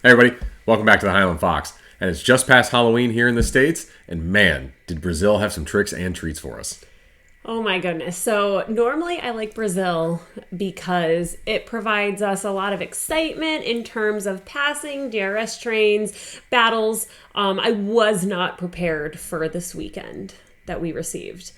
Hey everybody, welcome back to the Highland Fox. And it's just past Halloween here in the States, and man, did Brazil have some tricks and treats for us. Oh my goodness. So normally I like Brazil because it provides us a lot of excitement in terms of passing DRS trains, battles. I was not prepared for this weekend that we received.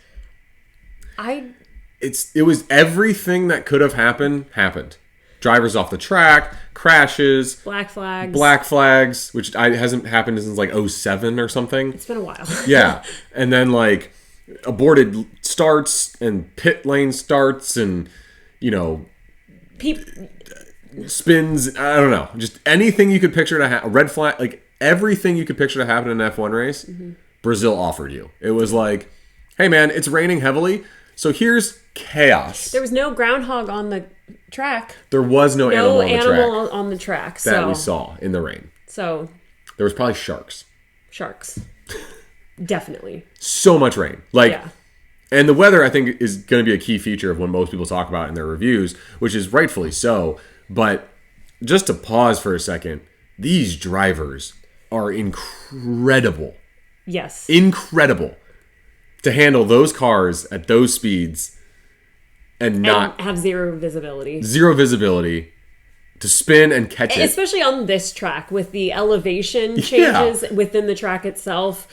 It was everything that could have happened. Drivers off the track, crashes, black flags, which hasn't happened since like 2007 or something. It's been a while. Yeah. And then like aborted starts and pit lane starts and, spins. I don't know. Just anything you could picture to happen. Red flag, like everything you could picture to happen in an F1 race, Brazil offered you. It was like, hey man, it's raining heavily, so here's chaos. There was no groundhog on the track. There was no animal on the track that we saw in the rain. So there was probably sharks. Definitely. So much rain. And the weather, I think, is going to be a key feature of what most people talk about in their reviews, which is rightfully so. But just to pause for a second, these drivers are incredible. Yes. Incredible to handle those cars at those speeds and not have zero visibility. To spin and catch it. Especially on this track with the elevation changes within the track itself.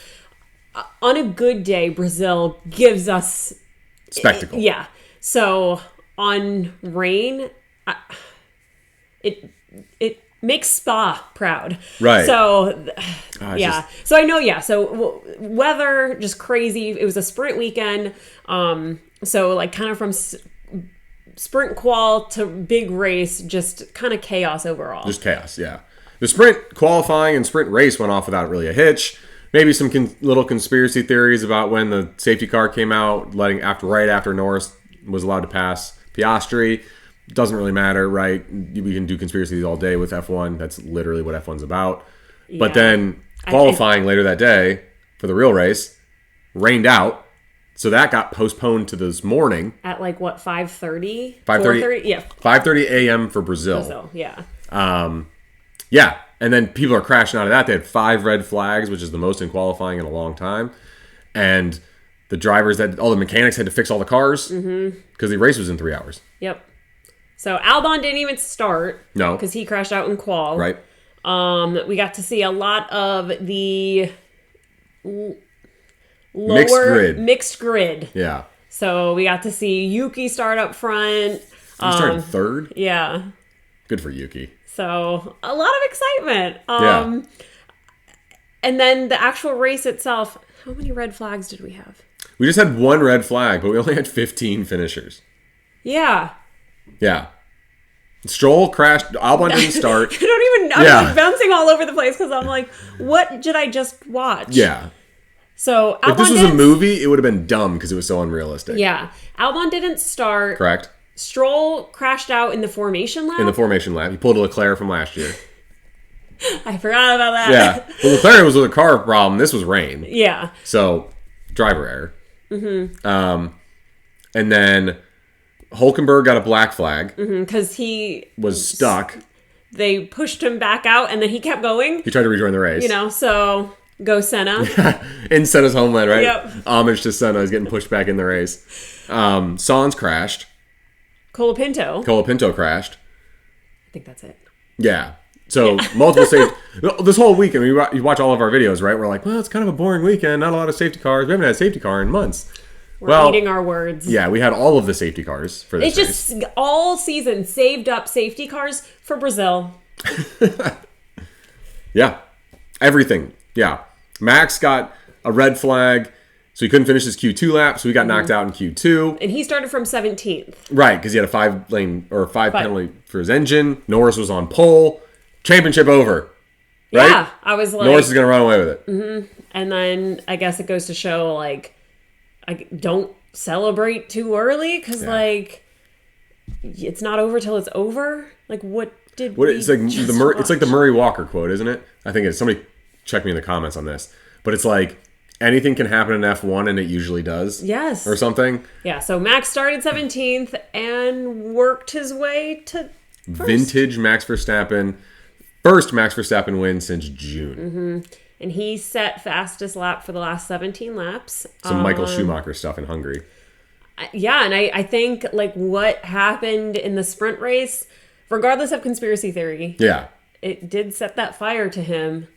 On a good day, Brazil gives us spectacle. Yeah. So on rain, it makes Spa proud. Right. So So I know. Yeah. So weather just crazy. It was a sprint weekend. So like kind of from sprint qual to big race, just kind of chaos overall. Just chaos. Yeah. The sprint qualifying and sprint race went off without really a hitch. Maybe some little conspiracy theories about when the safety car came out, right after Norris was allowed to pass Piastri. Doesn't really matter, right? We can do conspiracies all day with F1. That's literally what F1's about. Yeah. But then qualifying later that day for the real race rained out. So that got postponed to this morning. At like what, 5:30? 5:30? Yeah. 5:30 a.m. for Brazil. Yeah. Yeah. And then people are crashing out of that. They had 5 red flags, which is the most in qualifying in a long time. And the the mechanics had to fix all the cars because the race was in 3 hours. Yep. So Albon didn't even start. No. Because he crashed out in qual. Right. We got to see a lot of the mixed grid. Yeah. So we got to see Yuki start up front. He started third? Yeah. Good for Yuki. So a lot of excitement. And then the actual race itself, how many red flags did we have? We just had 1 red flag, but we only had 15 finishers. Yeah. Yeah. Stroll crashed. Albon didn't start. I'm like bouncing all over the place because I'm like, what did I just watch? Yeah. So Albon, if this was a movie, it would have been dumb because it was so unrealistic. Yeah. Albon didn't start. Correct. Stroll crashed out in the formation lap. He pulled a Leclerc from last year. I forgot about that. Yeah. Well, Leclerc was with a car problem. This was rain. Yeah. So, driver error. Mm-hmm. And then Hulkenberg got a black flag. Because he was stuck. They pushed him back out, and then he kept going. He tried to rejoin the race. So go Senna. In Senna's homeland, right? Yep. Homage to Senna is getting pushed back in the race. Sainz crashed. Colapinto crashed. I think that's it. Yeah. So multiple safety. This whole weekend, you watch all of our videos, right? We're like, well, it's kind of a boring weekend. Not a lot of safety cars. We haven't had a safety car in months. We're eating our words. Yeah, we had all of the safety cars for this race. It's just all season saved up safety cars for Brazil. Yeah. Everything. Yeah. Max got a red flag, so he couldn't finish his Q2 lap, so he got knocked out in Q2. And he started from 17th. Right, because he had a 5 penalty for his engine. Norris was on pole. Championship over. Right? Yeah, I was like... Norris is going to run away with it. Mm-hmm. And then I guess it goes to show, like, don't celebrate too early, because, it's not over till it's over. Like, it's like the Murray Walker quote, isn't it? I think it's... Somebody check me in the comments on this. But it's like... Anything can happen in F1, and it usually does. Yes. Or something. Yeah, so Max started 17th and worked his way to first. Vintage Max Verstappen first Max Verstappen win since June. Mm-hmm. And he set fastest lap for the last 17 laps. Some Michael Schumacher stuff in Hungary. Yeah, and I think like what happened in the sprint race, regardless of conspiracy theory, it did set that fire to him.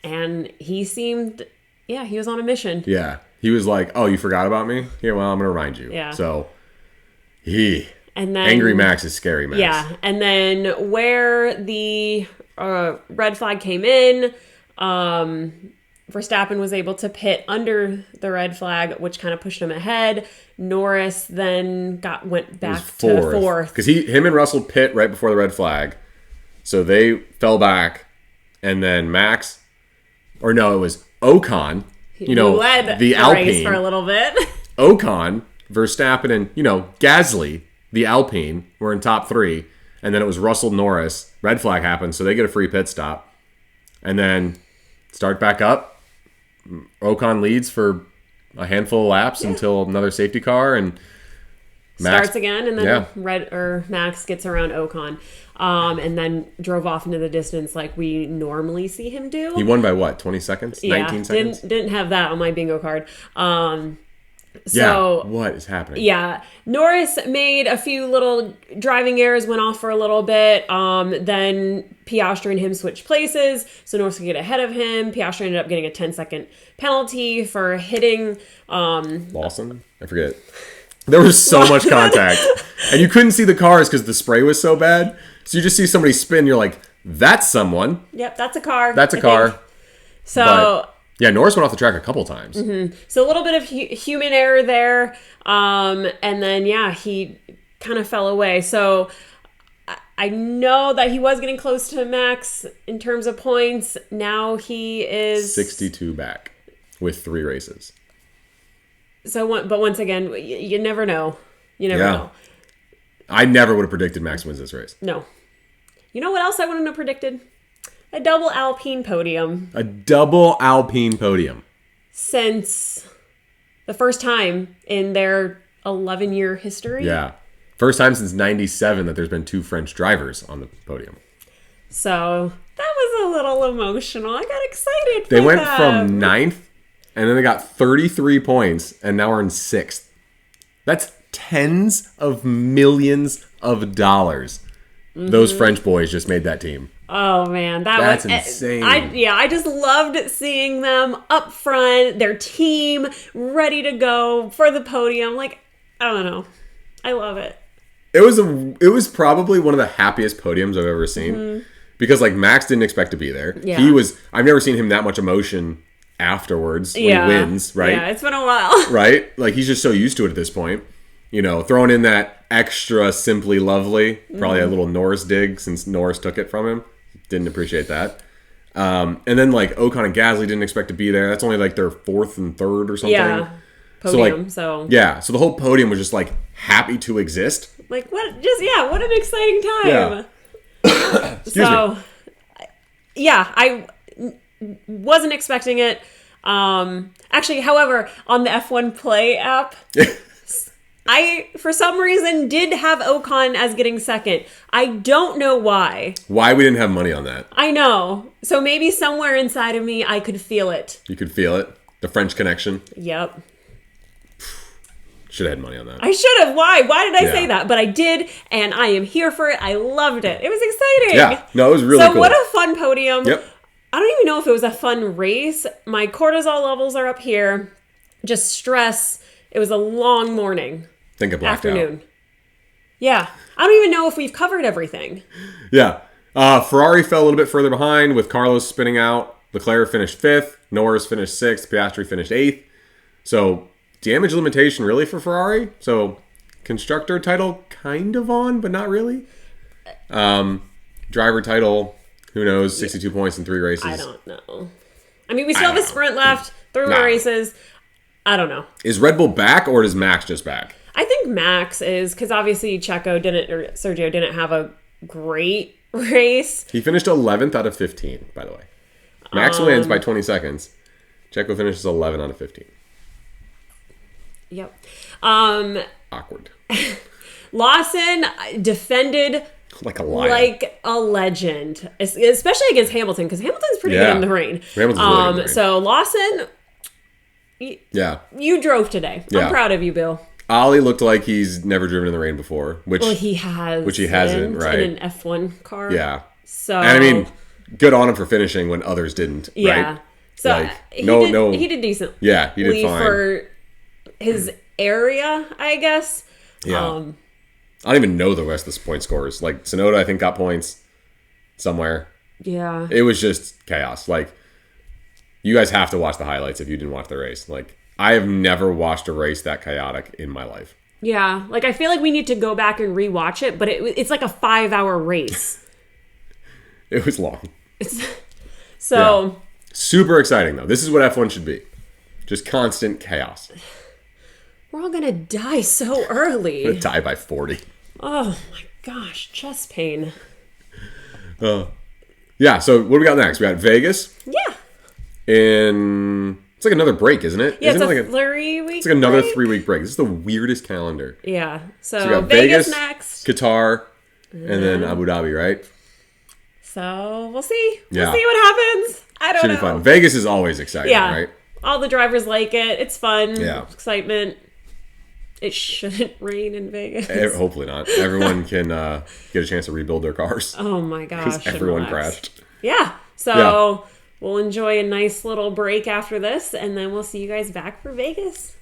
And he seemed, he was on a mission. Yeah. He was like, oh, you forgot about me? Yeah, well, I'm going to remind you. Yeah. So, and then, Angry Max is scary Max. Yeah. And then where the red flag came in, Verstappen was able to pit under the red flag, which kind of pushed him ahead. Norris then went back to fourth. Because him and Russell pit right before the red flag. So they fell back. And then Max, or no, it was Ocon. Led the Alpine race for a little bit. Ocon, Verstappen, and Gasly, the Alpine, were in top 3, and then it was Russell, Norris. Red flag happened, so they get a free pit stop, and then start back up. Ocon leads for a handful of laps until another safety car, and Max starts again, and then Max gets around Ocon. And then drove off into the distance like we normally see him do. He won by what, 20 seconds? 19 seconds? Didn't have that on my bingo card. What is happening? Yeah. Norris made a few little driving errors, went off for a little bit. Then Piastri and him switched places, so Norris could get ahead of him. Piastri ended up getting a 10-second penalty for hitting... Lawson? I forget. There was so much contact. And you couldn't see the cars because the spray was so bad. So you just see somebody spin, you're like, that's someone. Yep, that's a car. That's a car. Think. So... But, Norris went off the track a couple times. Mm-hmm. So a little bit of human error there. And then, he kind of fell away. So I know that he was getting close to Max in terms of points. Now he is... 62 back with 3 races. But once again, you never know. You never know. I never would have predicted Max wins this race. No. You know what else I wouldn't have predicted? A double Alpine podium. A double Alpine podium. Since the first time in their 11-year history. Yeah. First time since 97 that there's been 2 French drivers on the podium. So that was a little emotional. I got excited They went from 9th, and then they got 33 points, and now we're in 6th. That's tens of millions of dollars. Mm-hmm. Those French boys just made that team. Oh, man. That's insane. I just loved seeing them up front, their team ready to go for the podium. Like, I don't know. I love it. It was probably one of the happiest podiums I've ever seen. Mm-hmm. Because, Max didn't expect to be there. Yeah. I've never seen him that much emotion afterwards when he wins, right? Yeah, it's been a while. Right? He's just so used to it at this point. Throwing in that extra Simply Lovely, probably a little Norris dig since Norris took it from him. Didn't appreciate that. And then, Ocon and Gasly didn't expect to be there. That's only, their 4th and 3rd or something. Yeah, podium, so. Yeah, so the whole podium was just, happy to exist. What an exciting time. Yeah. Excuse me. Yeah, I wasn't expecting it. Actually, however, on the F1 Play app, I, for some reason, did have Ocon as getting second. I don't know why. Why we didn't have money on that. I know. So maybe somewhere inside of me, I could feel it. You could feel it? The French connection? Yep. Should have had money on that. I should have. Why? Why did I say that? But I did, and I am here for it. I loved it. It was exciting. Yeah. No, it was really cool. So what a fun podium. Yep. I don't even know if it was a fun race. My cortisol levels are up here. Just stress. It was a long morning. Think of afternoon. Yeah. I don't even know if we've covered everything. Yeah. Ferrari fell a little bit further behind with Carlos spinning out. Leclerc finished 5th. Norris finished 6th. Piastri finished 8th. So, damage limitation really for Ferrari. So, constructor title kind of on, but not really. Driver title, who knows, 62 points in 3 races. I don't know. I mean, we still have a sprint left, 3 more races. I don't know. Is Red Bull back or is Max just back? I think Max is, because obviously Sergio didn't have a great race. He finished 11th out of 15, by the way. Max wins by 20 seconds. Checo finishes 11 out of 15. Yep. Awkward. Lawson defended Like a lion. Like a legend, especially against Hamilton, because Hamilton's pretty good in the rain. Hamilton's really good in the rain. So Lawson, you drove today. Yeah. I'm proud of you, Bill. Ollie looked like he's never driven in the rain before, which he hasn't, right? In an F1 car. Yeah. So, and I mean, good on him for finishing when others didn't. Yeah. Right? So like, he did decently. Yeah, he did fine for his area, I guess. Yeah. I don't even know the rest of the point scores. Like, Tsunoda, I think, got points somewhere. Yeah. It was just chaos. Like, you guys have to watch the highlights if you didn't watch the race. Like, I have never watched a race that chaotic in my life. Yeah. Like, I feel like we need to go back and rewatch it, but it's like a 5-hour race. It was long. So. Yeah. Super exciting, though. This is what F1 should be. Just constant chaos. We're all going to die so early. I'm going to die by 40. Oh my gosh, chest pain. Yeah, so what do we got next? We got Vegas. Yeah. It's like another break, isn't it? Yeah, isn't it's it a like 3-week It's like another break? 3-week break. This is the weirdest calendar. Yeah. So we got Vegas next. Qatar, and then Abu Dhabi, right? So we'll see. Yeah. We'll see what happens. I don't know. Should be fun. Vegas is always exciting, right? All the drivers like it. It's fun. Yeah. Excitement. It shouldn't rain in Vegas. Hopefully not. Everyone can get a chance to rebuild their cars. Oh my gosh. Because everyone crashed. Yeah. So we'll enjoy a nice little break after this, and then we'll see you guys back for Vegas.